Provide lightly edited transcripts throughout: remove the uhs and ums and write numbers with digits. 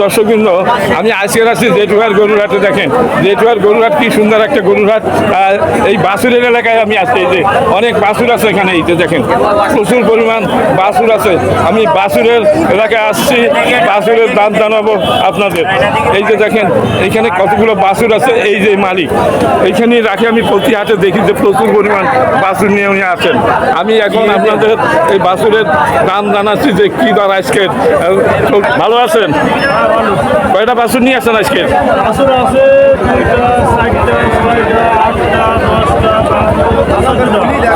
দর্শকবৃন্দ, আমি আজকের আসছি জেঠুয়ার গরুরহাটে। দেখেন জেঠুয়ার গরুরহাট কি সুন্দর একটা গরুরহাট। এই বাছুরের এলাকায় আমি আসছি। এই যে অনেক বাছুর আছে এখানে, এই যে দেখেন প্রচুর পরিমাণ বাছুর আছে। আমি বাছুরের এলাকায় আসছি, বাছুরের দাম জানাবো আপনাদের। এই যে দেখেন এইখানে কতগুলো বাছুর আছে। এই যে মালিক এইখানে রাখে, আমি প্রতি হাটে দেখি যে প্রচুর পরিমাণ বাছুর নিয়ে উনি আছেন। আমি এখন আপনাদের এই বাছুরের দাম জানাচ্ছি যে কি দর আজকে। ভালো আছেন? কয়টা বাছুর নিয়ে আসেন আজকে?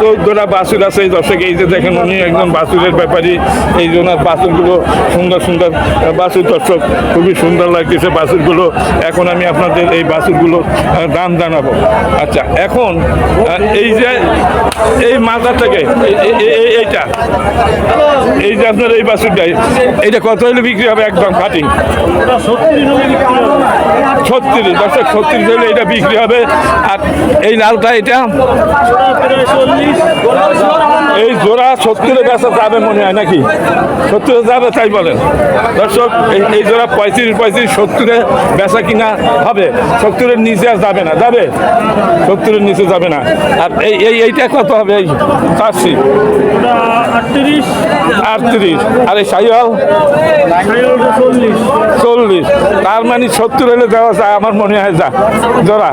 14টা বাছুর আছে এই দর্শক। এই যে দেখেন উনি একজন বাছুরের ব্যাপারী। এই জন্য বাছুরগুলো সুন্দর সুন্দর বাছুর দর্শক, খুবই সুন্দর লাগতেছে বাছুরগুলো। এখন আমি আপনাদের এই বাছুরগুলো দাম জানাবো। আচ্ছা, এখন এই যে এই মাথা থেকে এইটা, এই যে আপনার এই বাছুরটা, এইটা কত হলে বিক্রি হবে? একদম খাঁটি 36 দর্শক, 36 হলে এটা বিক্রি হবে। আর এই লালটা এটা এই জোড়া 70-এ বেচা যাবে মনে হয় নাকি? 70-এ যাবে তাই বলেন দর্শক। এই জোড়া 35, 70-এ বেচা কিনা হবে। 70-এর নিচে আর যাবে না, যাবে 70-এর নিচে যাবে না। আর এইটা কত হবে? এই চাচ্ছি 38। আর এই শাহিওয়াল 40। তার মানে 70 হলে দেওয়া যায় আমার মনে হয়। যা জোড়া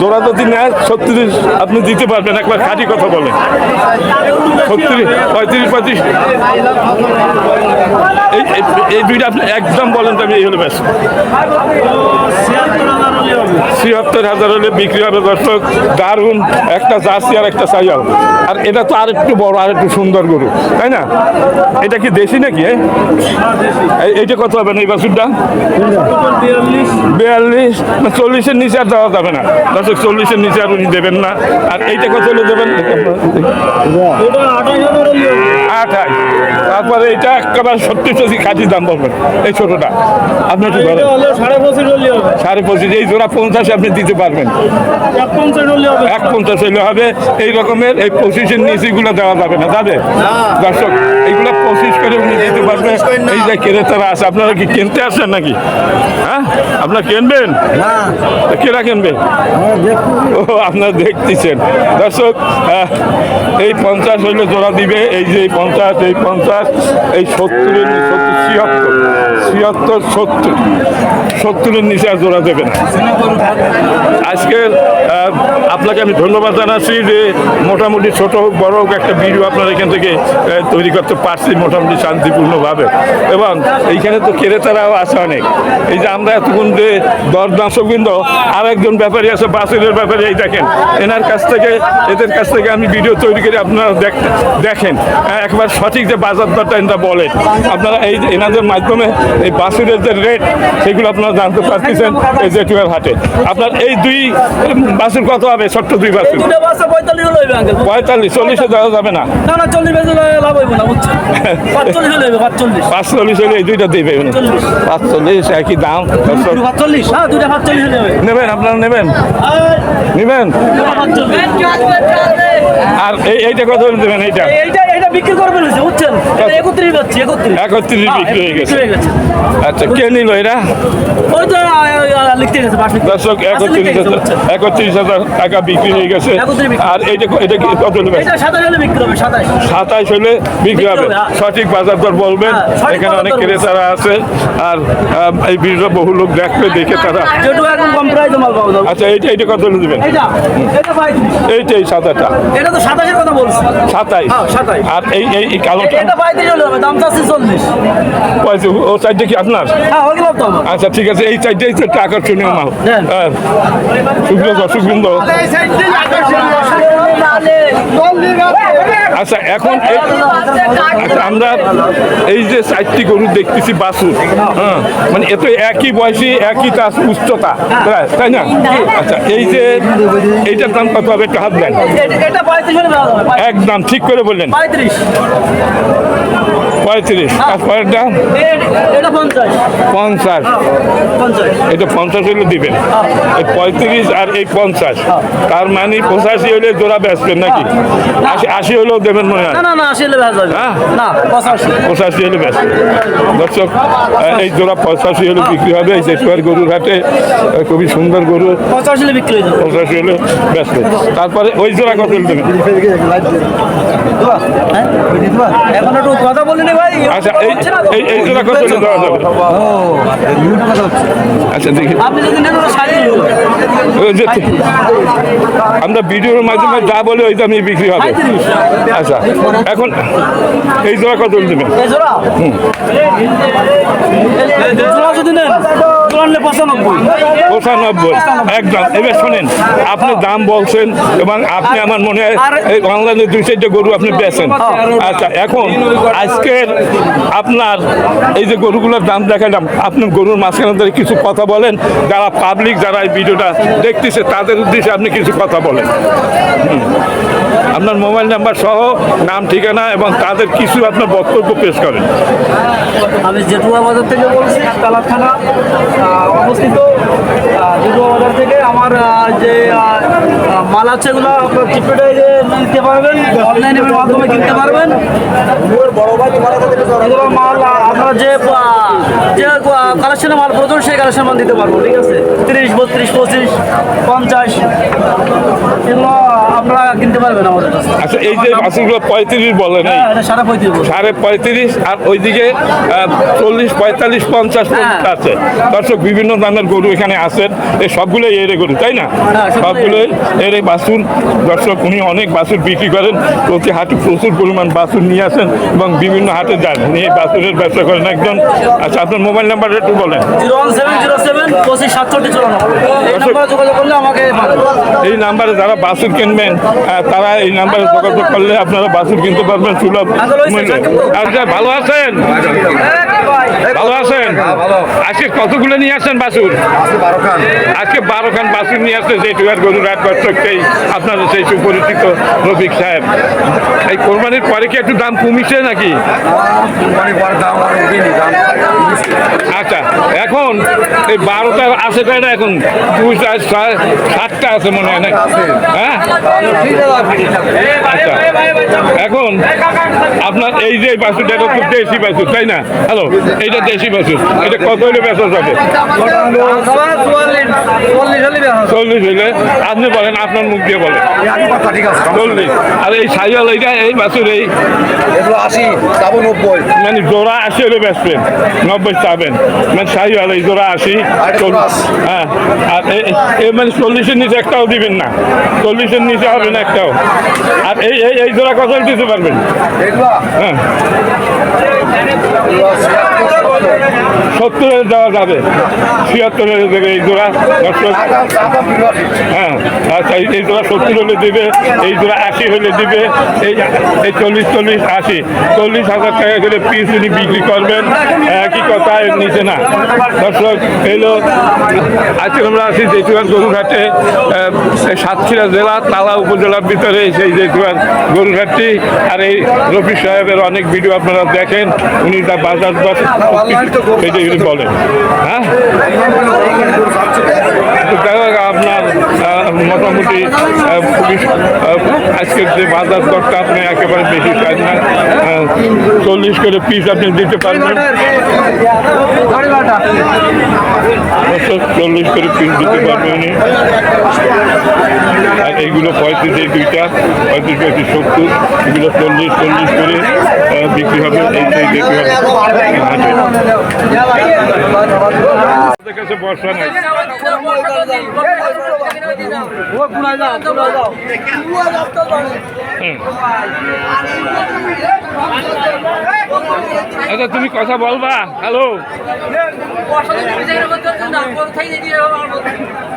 জোড়া যদি নেয় 36 আপনি দিতে পারবেন? একবার খাঁটি কথা বলেন। 36, 35। এই দুইটা আপনি একদম বলেন তো আমি এই হলে বেশ 76,000 হলে বিক্রি হবে দর্শক। দারুণ একটা জার্সি আর একটা সাইয়াল। আর এটা তো আরেকটু বড়, আরেকটু সুন্দর গরু, তাই না? এটা কি দেশি নাকি? এইটা কত হবে না এই বাছুরটা? 42 না 40-এর নিচে আর দেওয়া যাবে না দর্শক। 40-এর নিচে আর উনি দেবেন না। আর এইটা কত হলে দেবেন? 28। তারপরে এটা একেবারে 70 খাঁটি দাম বলবেন। এই ছোটটা আপনি একটু ধরেন 25.5। এই জোড়া 50 আপনি দিতে পারবেন? 150 হলে হবে। এই রকমের এই 25-এর নিচেগুলো দেওয়া যাবে না, যাবে দর্শক? এইগুলো 25 করে উনি দিতে পারবেন। এই যে ক্রেতারা আছে, আপনারা কি কিনতে আসছেন নাকি? হ্যাঁ, আপনারা কিনবেন? কেনা কিনবে? ও, আপনারা দেখতেছেন দর্শক। এই 50 হইলে জোড়া দিবে। এই যে 50, এই 50, এই 70-এর 76, 70-এর নিচে আর জোড়া দেবে না। আজকে আপনাকে আমি ধন্যবাদ জানাচ্ছি যে মোটামুটি ছোট হোক বড় হোক একটা ভিডিও আপনার এখান থেকে তৈরি করতে পারছি মোটামুটি শান্তিপূর্ণভাবে। এবং এইখানে তো ক্রেতারাও আছে অনেক। এই যে আমরা এতক্ষণ যে দরদামবৃন্দ, আর একজন ব্যাপারী আছে বাছুরের ব্যাপারী। এই দেখেন এনার কাছ থেকে, এদের কাছ থেকে আমি ভিডিও তৈরি করে আপনারা দেখেন একবার সঠিক যে বাজার দরটা এটা বলেন। আপনারা এই এনাদের মাধ্যমে এই বাছুরের যে রেট সেগুলো আপনারা জানতে পারতেছেন এই জেঠুয়ার হাটে। আপনার এই দুই বাছুর কত হবে? ছোট্ট দুই বাছুর 45, 40-এ দেওয়া যাবে না। 45 হলে এই দুইটা দেবে 45, একই দাম। নেবেন আপনারা? নেবেন? আর এইটা কত দেবেন? এইটা বিক্রি করবেন বুঝছেন? 31 বিক্রি হয়ে গেছে। আচ্ছা, কে নিল এরা? দর্শক 31,000 টাকা বিক্রি হয়ে গেছে। আর এইটা কি কত নেবেন? 27 হলে বিক্রি হবে। সঠিক বাজার দর বলবেন। এখানে অনেক ক্রেতারা আছে। আর এই ভিডিও বহু লোক দেখবে, দেখে তারা। আচ্ছা, এইটা কত হলে দেবেন? এইটাই 27টা। 27। আর এই কালোটা ও চারটে কি আপনার? আচ্ছা, ঠিক আছে। এই চারটেই তো একটা আকর্ষণীয় মাল। সুপ্রিয় দর্শকবৃন্দ, আচ্ছা এখন আমরা এই যে 4টি গরু দেখতেছি বাছুর, হ্যাঁ, মানে এত একই বয়সী, একই তার উচ্চতা প্রায়, তাই না? আচ্ছা, এই যে এইটার দাম কত হবে? একটু হাত দেন। একদম ঠিক করে বললেন। 35। আর পরেরটা 50 50 এটা 50 হলে দিবেন, এই 35 আর এই 50, তার মানে 85 হলে জোড়া বেচবেন নাকি? 80 হলেও দেবেন মনে হয়? না না না, আসলে ভেজা যাবে হ্যাঁ? না, 85 85 হলে বেচবেন। দর্শক, এই জোড়া 85 হলে বিক্রি হবে এই জেঠুয়ার গরুর হাটে। খুবই সুন্দর গরু, 85 হলে বিক্রি হয়ে যাবে। 85 হলে বেচবেন। তারপরে ওই জোড়া কত হলে দেবেন? হ্যাঁ? এখন একটু কথা বলি নি ভাই। আচ্ছা, এই জোড়া কত হলে দেওয়া যাবে? আচ্ছা দেখি, আপনি যদি নেন ওটা 37 ওই যে আমরা ভিডিওর মাধ্যমে যা বলে ওই দামে বিক্রি হবে। আচ্ছা, এখন এই জোড়া কত হলে দেবেন? এই জোড়া জোড়া যদি নেন জোড়া নিলে 95। 95 একদম। এবার শোনেন, আপনি দাম বলছেন এবং আপনি আমার মনে হয় এই অনলাইনে 2-4টা গরু আপনি বেচেন। আচ্ছা, এখন আজকের আপনার এই যে গরুগুলোর দাম দেখালাম, আপনি গরুর মাঝখানে ধরে কিছু কথা বলেন, যারা পাবলিক, যারা এই ভিডিওটা দেখতেছে তাদের উদ্দেশ্যে আপনি কিছু কথা বলেন। আপনার মোবাইল নাম্বার সহ নাম, ঠিকানা এবং তাদের কিছু আপনার বক্তব্য পেশ করেন। আমি জেঠুয়া বাজার থেকে বলছি, তালার থানা অবস্থিত। জেঠুয়া বাজার থেকে আমার যে মাল আছে এগুলো আপনার চিপেটে নিতে পারবেন, অনলাইনের মাধ্যমে কিনতে পারবেন। এগুলো মাল আপনারা যে কালেকশনের মাল প্রয়োজন সেই কালেকশন মাল দিতে পারবো, ঠিক আছে? 30, 32, 25, 50 এগুলো আপনারা কিনতে পারবেন আমাদের কাছে। আচ্ছা, এই যে বাসগুলো 35 বলেন, এই হ্যাঁ, এটা 35 35.5 আর ওইদিকে 40, 45, 50 পর্যন্ত আছে। দর্শক, বিভিন্ন দামের গরু এখানে আছেন, এই সবগুলোই এরে গরু, তাই না? সবগুলোই এর এই বাছুর। দর্শক, উনি অনেক বাছুর বিক্রি করেন, প্রতি হাটে প্রচুর পরিমাণ বাছুর নিয়ে আসেন এবং বিভিন্ন হাটে যান, নিয়ে বাছুরের ব্যবসা করেন একজন। আচ্ছা, আপনার মোবাইল নাম্বারটা একটু বলেন। 01707 25 67 94। এই নাম্বারে যোগাযোগ করলে আমাকে পাবেন। এই নাম্বারে যারা বাছুর কিনবেন তারা এই নাম্বারে যোগাযোগ করলে আপনারা বাছুর কিনতে পারবেন সুলভ মূল্যে। আচ্ছা, ভালো আছেন? ভালো আছেন? আজকে কতগুলো নিয়ে আসছেন বাছুর? আজকে 12 খান বাছুর নিয়ে আসছে জেঠুয়ার গরুর হাট দর্শককেই আপনাদের সেই সুপরিচিত রফিক সাহেব। এই কোরবানির পরে কি একটু দাম কমিছে নাকি? আচ্ছা, এখন এই 12টা আছে তাই না? এখন 7টা আছে মনে হয় না? হ্যাঁ, আচ্ছা। এখন আপনার এই যে বাছুরটা, এটা খুব দেশি বাছুর, তাই না? হ্যালো, এইটা দেশি বাছুর, এটা কত হলে বেচা যাবে? 40 হইলে আপনি বলেন, আপনার মুখ দিয়ে বলেন। 40। আর এই সাইয়াল, এইটা এই বাছুর, এই 80, 90। মানে জোড়া 80 হলে বেচবেন, 90 চাবেন, মানে সাইয়াল এই জোড়া 80। হ্যাঁ, আর এই মানে 40-এর নিচে একটাও দিবেন না, 40-এর নিচে হবে না একটাও। আর এই জোড়া কত দিতে পারবেন? হ্যাঁ, 70 দেওয়া যাবে, 76 দেবে এই জোড়া। হ্যাঁ, আচ্ছা, এই জোড়া 70 হলে দিবে, এই জোড়া 80 হলে দিবে, এই 40, 80, 40,000 টাকা করে পিস উনি বিক্রি করবেন। একই কথা, এর নিচে না। দর্শক, এলো আজকে আমরা আছি জেঠুয়ার গরুঘাটে, সাতক্ষীরা জেলা তালা উপজেলার ভিতরে সেই জেঠুয়ার গরুঘাটটি। আর এই রফিক সাহেবের অনেক ভিডিও আপনারা দেখেন, উনি তার বাজার দর এটাই বলেন। হ্যাঁ, আপনার মোটামুটি খুবই আজকের যে বাজার দরটা আপনি একেবারে বেশি চান না, 40 করে পিস আপনি দিতে পারবেন। 40 করে পিস দিতে পারবেন উনি। আর এইগুলো 35, এই দুইটা 35, 35, 70, এগুলো 40 করে বিক্রি হবে। এই বিক্রি হবে হাটে। আমাদের কাছে বর্ষা নাই। আচ্ছা, তুমি কথা বলবা? হ্যালো,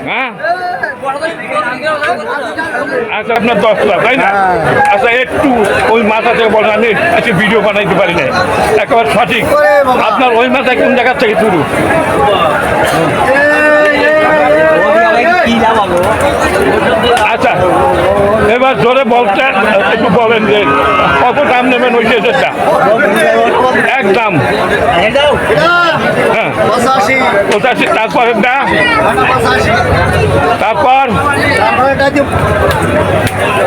হ্যাঁ, আচ্ছা, আপনার 10টা তাই না? আচ্ছা, একটু ওই মাথা থেকে বলেন, আমি আজকে ভিডিও বানাইতে পারি না একেবারে সঠিক। আপনার ওই মাথায় কোন জায়গার থেকে শুরু? আচ্ছা, এবার জোরে বলছেন, একটু বলেন যে কত দাম নেবেন ওই কেসেরটা? এক দাম 85 85, তারপরেরটা, তারপর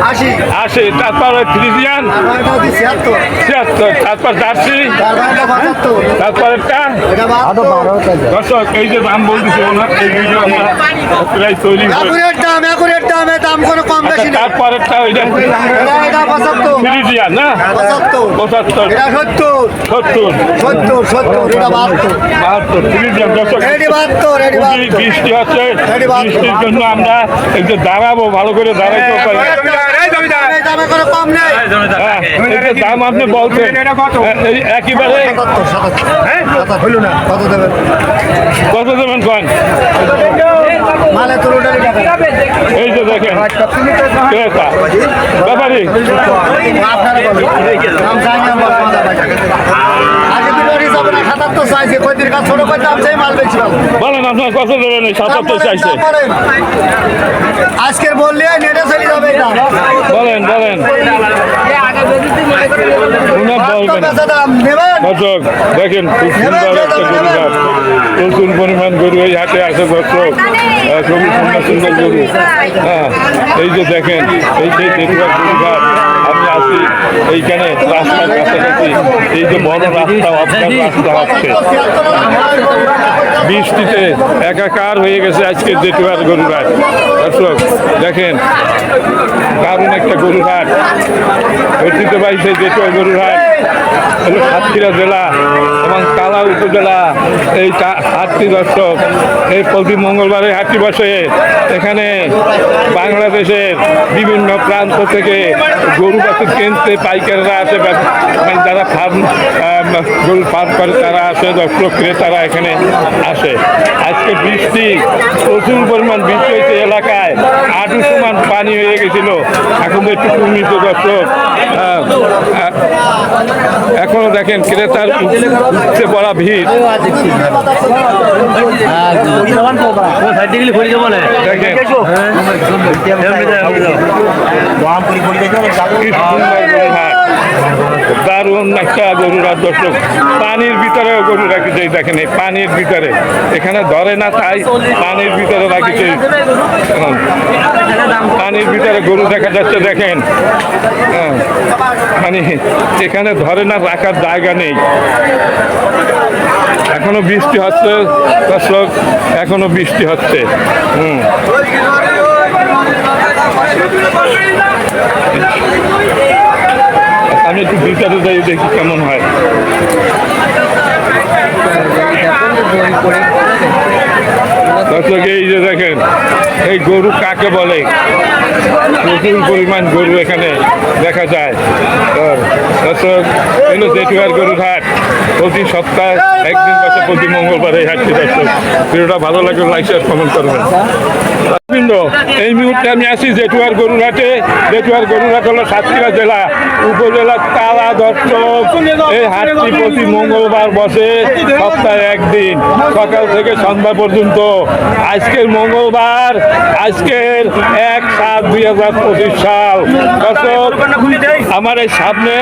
80 80, তারপর ফ্রিজিয়ান 76, তারপর জার্সি, তারপরেরটা। দর্শক এই যে দাম বলতেছি ওনার, এই ভিডিও আমরা প্রায় তৈরি করে একুরেট দাম কোনো কম বেশি নেই। তারপরেরটা ওইটা এটা 75 ফ্রিজিয়ান না 75, এটা 70 এটা 72 72 ফ্রিজিয়ান। দর্শক এটি 72 এটি 72 বৃষ্টি হচ্ছে, এটি 72 বৃষ্টির জন্য আমরা একটু দাঁড়াবো, ভালো করে দাঁড়াইতে পারি। এই দামে কোনো কম নেই। হ্যাঁ, এই যে দাম আপনি বলছেন এই একেবারে হইল না কত দেবেন? কত দেবেন কন? মালে তো রোডারি টাকা এই যে দেখেন ক্রেতা ব্যাপারী আপনারা বলেন দাম চাই না আমরা কথা ভাই আগে তো লরি যাবে না 77 চাইছে কইদির কাছে ছোট কই দাম চাই মাল বেশি ভালো বলেন আপনার কত দেবেন? এই 77 চাইছে। আজকের বললে নেটে চলে যাবে এটা বলেন বলেন ওনার বলবেন। বেচা দাম নেবেন দর্শক দেখেন খুব সুন্দর একটা গরু হাট, প্রচুর পরিমাণ গরু এই হাটে আছে দর্শক, খুবই সুন্দর সুন্দর গরু। হ্যাঁ, এই যে দেখেন এই যে দেবুয়া গরু হাট, আমি আছি এইখানে রাস্তার কাছাকাছি, এই যে বড় রাস্তা আপনার রাস্তা হচ্ছে, বৃষ্টিতে একাকার হয়ে গেছে আজকে জেঠুয়ার গরুর হাট। দর্শক দেখেন দারুণ একটা গরুর হাট, ঐতিহ্যবাহী জেঠুয়ার গরুর হাট হলো সাতক্ষীরা জেলা এবং কালা উপজেলা। এই হাটটি দর্শক এই প্রতি মঙ্গলবারে হাটটি বসে। এখানে বাংলাদেশের বিভিন্ন প্রান্ত থেকে গরু বাছুর কিনতে পাইকাররা আসে, মানে যারা গরু ফার্ম করে তারা আসে, দর্শক ক্রেতারা এখানে আসে। আজকে বৃষ্টি, প্রচুর পরিমাণ বৃষ্টি হয়েছে এলাকায়, হাঁটু সমান পানি হয়ে গেছিল, এখন তো একটু কমিত দর্শক। এখনো দেখেন ক্রেতার উঠছে পড়া ভিড়। দেখেন দারুণ একটা গরুর হাট দর্শক, পানির ভিতরেও গরু রাখিছে। দেখেন এই পানির ভিতরে, এখানে ধরে না তাই পানির ভিতরে রাখিছে, পানির ভিতরে গরু দেখা যাচ্ছে। দেখেন মানে এখানে ধরে না, রাখার জায়গা নেই। এখনো বৃষ্টি হচ্ছে দর্শক, এখনো বৃষ্টি হচ্ছে। আমি একটু ভিতরে যাই, দেখি কেমন হয়। দর্শক এই যে দেখেন এই গরু কাকে বলে, প্রচুর পরিমাণ গরু এখানে দেখা যায়। দর্শক এগুলো জেঠুয়ার গরুর হাট, প্রতি সপ্তাহে একদিন বসে, প্রতি মঙ্গলবার এই হাটটি। দর্শক ভিডিওটা ভালো লাগলে লাইক শেয়ার কমেন্ট করবেন। এই মুহূর্তে আমি আছি জেঠুয়ার গরুর হাটে। জেঠুয়ার গরুর হাট হলো সাতক্ষীরা জেলা উপজেলার তালা। দর্শক এই হাটটি প্রতি মঙ্গলবার বসে, সপ্তাহে একদিন সকাল থেকে সন্ধ্যা পর্যন্ত। আজকের মঙ্গলবার, আজকের 1/7/2025 সাল। দর্শক আমার এই সামনে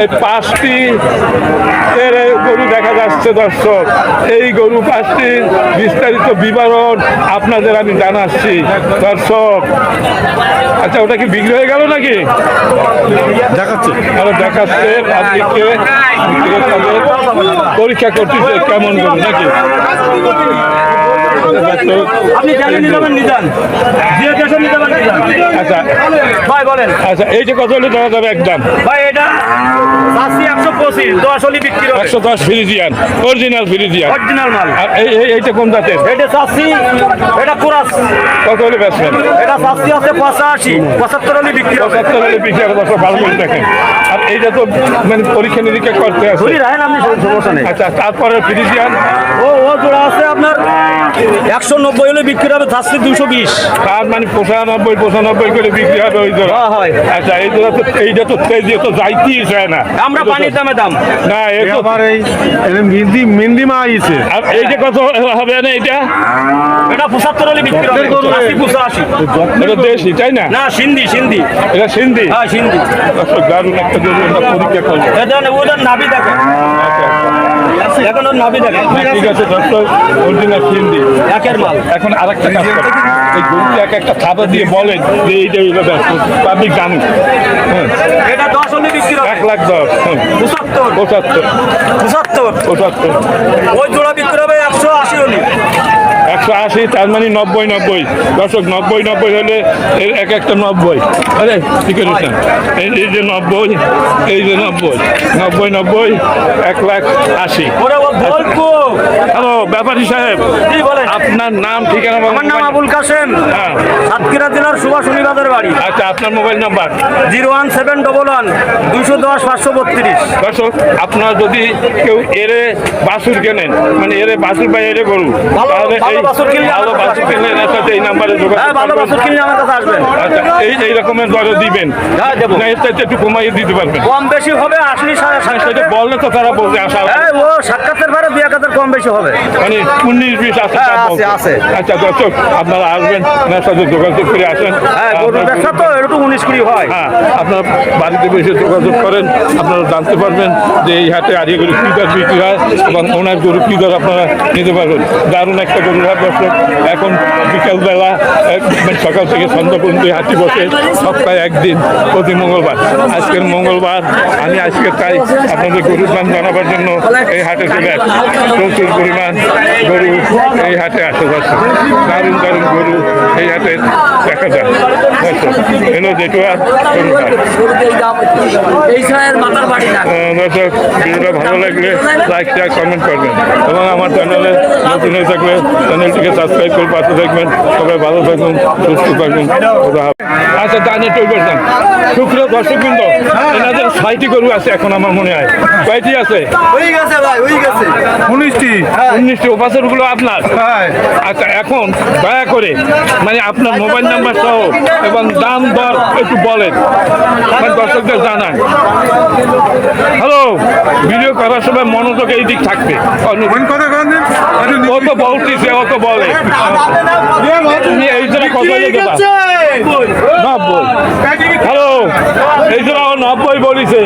এই 5টি গরু দেখা যাচ্ছে। দর্শক এই গরু 5টির বিস্তারিত বিবরণ আপনাদের আমি জানাচ্ছি। দর্শক আচ্ছা, ওটা কি বিক্রি হয়ে গেল নাকি? দেখাচ্ছে দেখাচ্ছে পাবলিককে, পরীক্ষা করতেছে কেমন গরু নাকি। আপনি জানেন নিজান আচ্ছা ভাই বলেন। আচ্ছা এই যে কত হলে দেওয়া যাবে একদম? ভাই এটা 125 10 হলে বিক্রি হবে। 110 ফ্রিজিয়ান, অরিজিনাল ফ্রিজিয়ান, অরিজিনাল মাল। আর এইটা কোন জাতের? এটা চাচ্ছি, এটা কুরাস। কত হলে বেচবেন? এটা চাচ্ছি আছে 85 75 হলে বিক্রি হবে। 75 হলে বিক্রি হবে। দর্শক ভালো করে দেখেন। আর এইটা তো মানে পরীক্ষা নিরীক্ষা করতে আছে। রাখেন আপনি, সমস্যা নেই। আচ্ছা তারপরে ফ্রিজিয়ান ও জোড়া আছে আপনার 190 হলে বিক্রি হবে, চাচ্ছি 220। তার মানে 95 করে বিক্রি হবে ওই জোড়া। হয়। আচ্ছা এই জোড়া তো, এইটা তো তেজি তো যাইতেই চায় না। আমরা পানির দামে দাম না এই তো মেহেন্দি মা আইছে। আর এইটা কত হবে না? এটা এটা 75 হলে বিক্রি হবে। 85 এটা দেশি তাই না? না সিন্ধি এটা সিন্ধি। হ্যাঁ সিন্ধি। দর্শক দারুণ একটা গরু, আমরা পরীক্ষা করবো। এটা ওদের নাভি দেখেন। আচ্ছা এখন ওর নাভি দেখেন ঠিক আছে দর্শক, অরিজিনাল হিন্দি একের মাল। এখন আরেকটা কাজ করেন, এই গরুটি এক একটা থাবা দিয়ে বলেন যে এইটা এইটা পাবলিক জানুক। হ্যাঁ, এটা 10 হলে বিক্রি হবে 1,10,000, হ্যাঁ, 75 75, 75 75, ওই জোড়া বিক্রি হবে 180 হলে 180, তার মানে 90 দর্শক, 90 হলে এর এক একটা 90। আরে ঠিক আছে, এই যে 90, এই যে 90, 1,80,000। ওরে ও বলবো। হ্যালো ব্যাপারী সাহেব, কি বলেন? আপনার নাম ঠিকানা বলেন। আমার নাম আবুল কাসেম, হ্যাঁ, সাতক্ষীরা জেলার সুভাষণী বাজার বাড়ি। আচ্ছা, আপনার মোবাইল নাম্বার? 01711 210 532। দর্শক, আপনারা যদি কেউ এরে বাছুর কেনেন, মানে এরে বাছুর বা এরে গরু, তাহলে ভালো বাছুর কিনলে ভালো আমার কাছে বাছুর কিনলে এর সাথে এই নাম্বারে হ্যাঁ, যোগাযোগ ভালো করবেন। বাছুর কিনলে আমার কাছে আসবেন। আচ্ছা, এই রকমের দরে দিবেন? হ্যাঁ, দেবো। না, এর চাইতে একটু কমাইয়ে দিতে পারবেন? কম বেশি হবে, আসলে সেটা বললে তো তারা বলবে আসা, হ্যাঁ, ও সাক্ষাতের ভাড়া 2,000 কম বেশি হবে। মানে 19-20 আছে, হ্যাঁ, তা আছে, বলছে। আছে। আচ্ছা দর্শক, আপনারা আসবেন, ওনার সাথে যোগাযোগ করে আসেন। হ্যাঁ, গরুর আপনার ব্যবসা তো একটু 19-20 হয়। হ্যাঁ, আপনার বাড়িতে বসে যোগাযোগ করেন, আপনারা জানতে পারবেন যে এই হাটে আরিয়া গরু কী দর বিক্রি হয় এবং ওনার গরু কী দর আপনারা নিতে পারবেন। দারুণ একটা গরুর হাট দর্শক। এখন বিকালবেলা মানে সকাল থেকে সন্ধ্যা পর্যন্ত এই হাটটি বসে, সপ্তাহে একদিন, প্রতি মঙ্গলবার। আজকের মঙ্গলবার, আমি আজকে তাই আপনাদের গরুর দাম জানাবার জন্য এই হাটে চলে আসি। প্রচুর পরিমাণ গরু এই হাটে আসে দর্শক, দারুণ দারুণ গরু এই হাটে দেখা যায় দর্শক। এলো যেটুয়া গরুর হাট। দর্শক, ভিডিওটা ভালো লাগলে লাইক শেয়ার কমেন্ট করবেন এবং আমার চ্যানেলে নতুন হয়ে থাকলে চ্যানেলটিকে সাবস্ক্রাইব করে পাশে থাকবেন। সবাই ভালো থাকুন, সুস্থ থাকুন। আচ্ছা, জানি চলবে না শুক্র দর্শকবৃন্দ, এনাদের 6টি গরু আছে এখন আমার মনে হয়। কয়টি আছে? 19টি। ওপাশের গুলো আপনার? আচ্ছা, এখন দয়া করে মানে আপনার মোবাইল নাম্বার সহ এবং দাম দর একটু বলেন, মানে দর্শকদের জানান। হ্যালো, ভিডিও করার সময় মনোযোগ এই দিক থাকবে। ও তো বলতেছে, ও তো বলে তুমি এই জন্য কত দেবা? 90। হ্যালো, এই জন্য 90 বলিছে।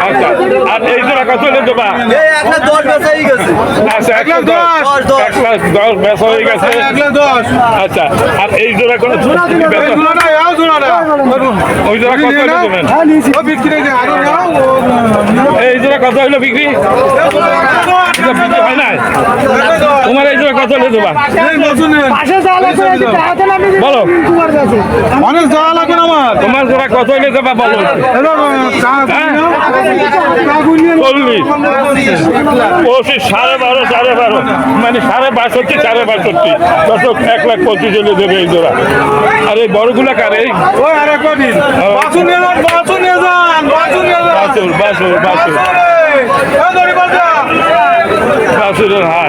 আচ্ছা, আর এই জন্য কত দেবা? আচ্ছা, 1,10,000 বেচা হয়ে গেছে। আচ্ছা, আর এই জোড়া কোনো ওই জোড়া কত হইলো দেবেন? এই জোড়া কত হইলো বিক্রি? বিক্রি হয় না? তোমার এই জোড়া কত হইলো দেবা? বলো, অনেক যাওয়া লাগবে না আমার। তোমার জোড়া কত হইলে দেবা বলো? 40, 25, 12.5, মানে 12.5, 62। দর্শক, 1,25,000 হলে দেবে এই জোড়া। আর এই বড়গুলা কার? এই বাছুর বাছুরের হাট।